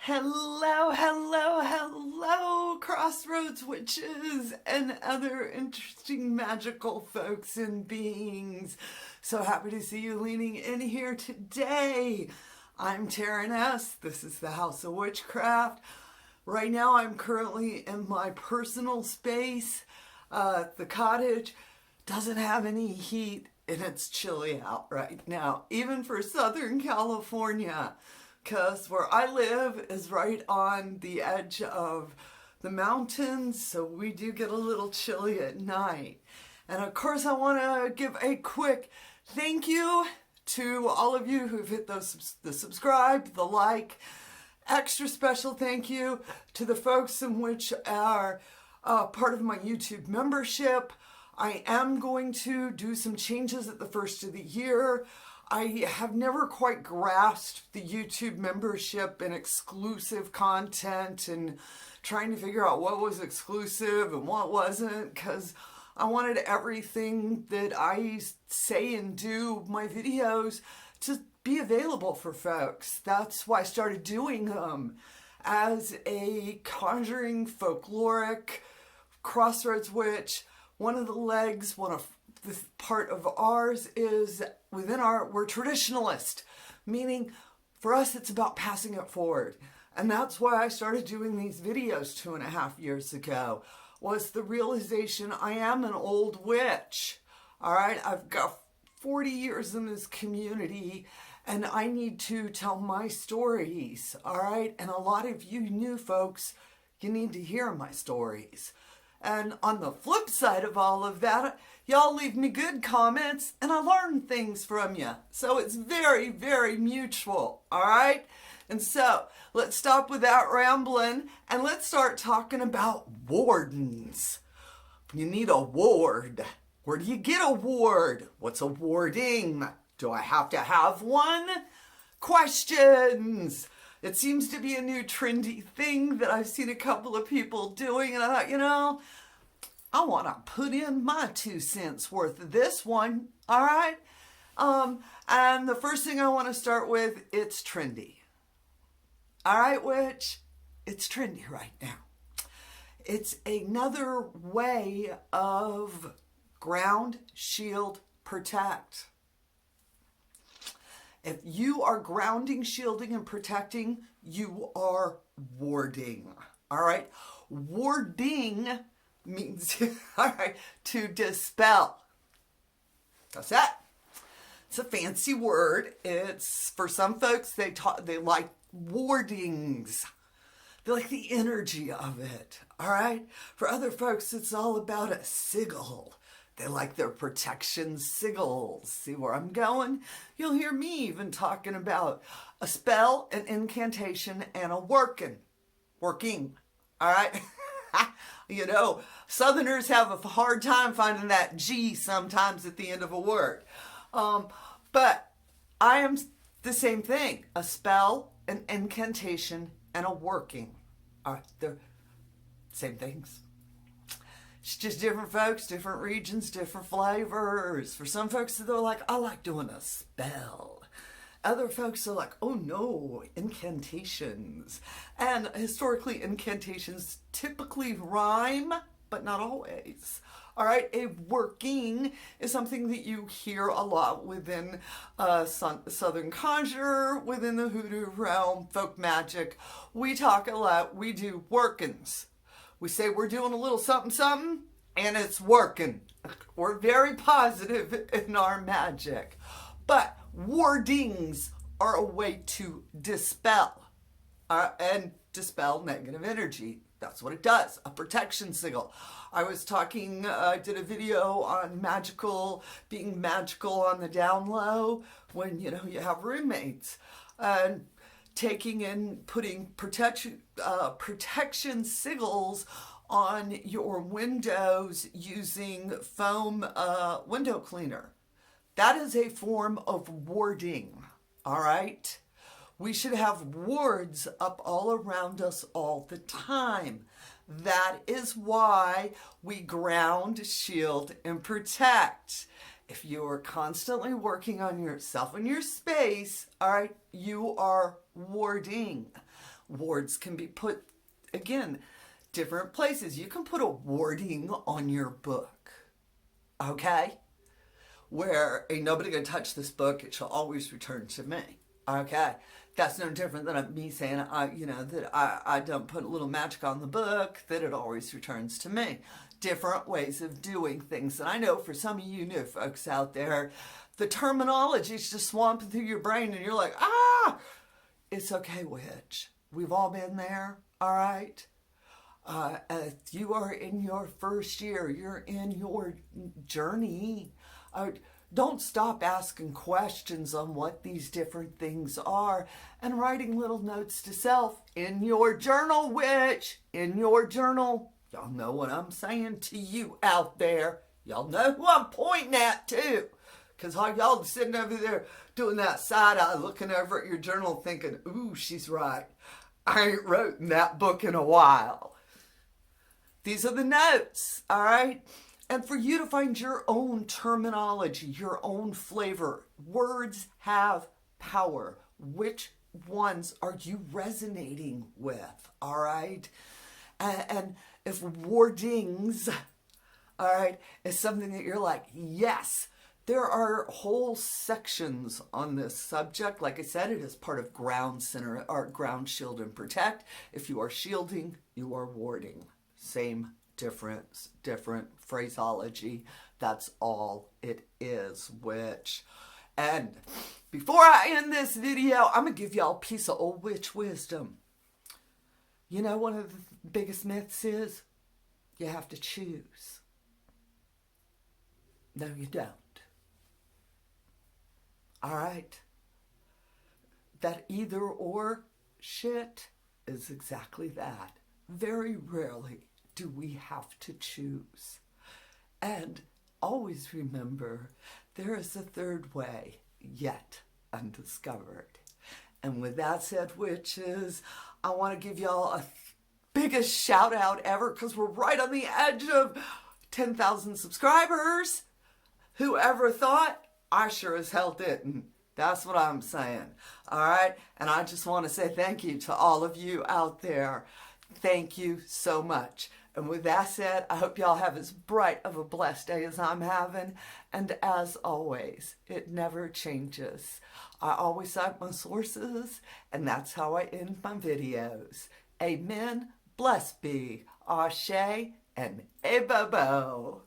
Hello, hello, hello, crossroads witches and other interesting magical folks and beings. So happy to see you leaning in here today. I'm Taryn S. This is the House of Witchcraft. Right now I'm currently in my personal space. The cottage doesn't have any heat and it's chilly out right now, even for Southern California. Because where I live is right on the edge of the mountains, so we do get a little chilly at night. And of course, I want to give a quick thank you to all of you who've hit the subscribe, the like. Extra special thank you to the folks in which are part of my YouTube membership. I am going to do some changes at the first of the year. I have never quite grasped the YouTube membership and exclusive content and trying to figure out what was exclusive and what wasn't, because I wanted everything that I say and do, my videos, to be available for folks. That's why I started doing them as a conjuring, folkloric, crossroads witch. One of the legs, the part of ours is we're traditionalist, meaning for us it's about passing it forward. And that's why I started doing these videos 2.5 years ago, was the realization I am an old witch. All right, I've got 40 years in this community and I need to tell my stories. All right, and a lot of you new folks, you need to hear my stories. And on the flip side of all of that, y'all leave me good comments and I learn things from you. So it's very, very mutual, all right? And so let's stop with that rambling and let's start talking about wardens. You need a ward. Where do you get a ward? What's a warding? Do I have to have one? Questions. It seems to be a new trendy thing that I've seen a couple of people doing, and I thought, I want to put in my 2 cents worth of this one, all right? And the first thing I want to start with, it's trendy. All right, witch? It's trendy right now. It's another way of ground, shield, protect. If you are grounding, shielding, and protecting, you are warding. All right? Warding means to dispel. That's that. It's a fancy word. It's, for some folks, they like wardings. They like the energy of it. All right? For other folks, it's all about a sigil. They like their protection sigils. See where I'm going? You'll hear me even talking about a spell, an incantation, and a working. All right? Southerners have a hard time finding that G sometimes at the end of a word. But I am the same thing. A spell, an incantation, and a working. They're same things. It's just different folks, different regions, different flavors. For some folks, they're like, I like doing a spell. Other folks are like, oh no, incantations. And historically, incantations typically rhyme, but not always. All right, a working is something that you hear a lot within Southern conjure, within the hoodoo realm, folk magic. We talk a lot, we do workings. We say we're doing a little something, something, and it's working. We're very positive in our magic. But wardings are a way to dispel and dispel negative energy. That's what it does, a protection sigil. I did a video on Magickal, being magical on the down low when, you have roommates. And putting protection sigils on your windows using foam window cleaner. That is a form of warding, all right? We should have wards up all around us all the time. That is why we ground, shield, and protect. If you are constantly working on yourself and your space, all right, you are warding. Wards can be put, again, different places. You can put a warding on your book, okay? Where ain't nobody gonna touch this book, it shall always return to me, okay? That's no different than me saying, that I don't put a little magic on the book, that it always returns to me. Different ways of doing things. And I know for some of you new folks out there, the terminology is just swamping through your brain and you're like, it's okay, witch. We've all been there, all right? You are in your first year, you're in your journey. Don't stop asking questions on what these different things are and writing little notes to self in your journal, witch, in your journal. Y'all know what I'm saying to you out there. Y'all know who I'm pointing at too. Because y'all sitting over there doing that side eye, looking over at your journal thinking, ooh, she's right. I ain't wrote in that book in a while. These are the notes, all right? And for you to find your own terminology, your own flavor. Words have power. Which ones are you resonating with, all right? And if wardings, all right, is something that you're like, yes, there are whole sections on this subject. Like I said, it is part of Ground Center, or Ground Shield and Protect. If you are shielding, you are warding. Same difference, different phraseology. That's all it is, witch. And before I end this video, I'm going to give y'all a piece of old witch wisdom. You know, one of the biggest myths is you have to choose. No, you don't. All right? That either or shit is exactly that. Very rarely do we have to choose. And always remember, there is a third way yet undiscovered. And with that said, witches, I want to give y'all a biggest shout out ever because we're right on the edge of 10,000 subscribers. Whoever thought? I sure as hell didn't. That's what I'm saying. All right? And I just want to say thank you to all of you out there. Thank you so much. And with that said, I hope y'all have as bright of a blessed day as I'm having. And as always, it never changes. I always cite my sources, and that's how I end my videos. Amen. Blessed be. Ashe and Ebobo.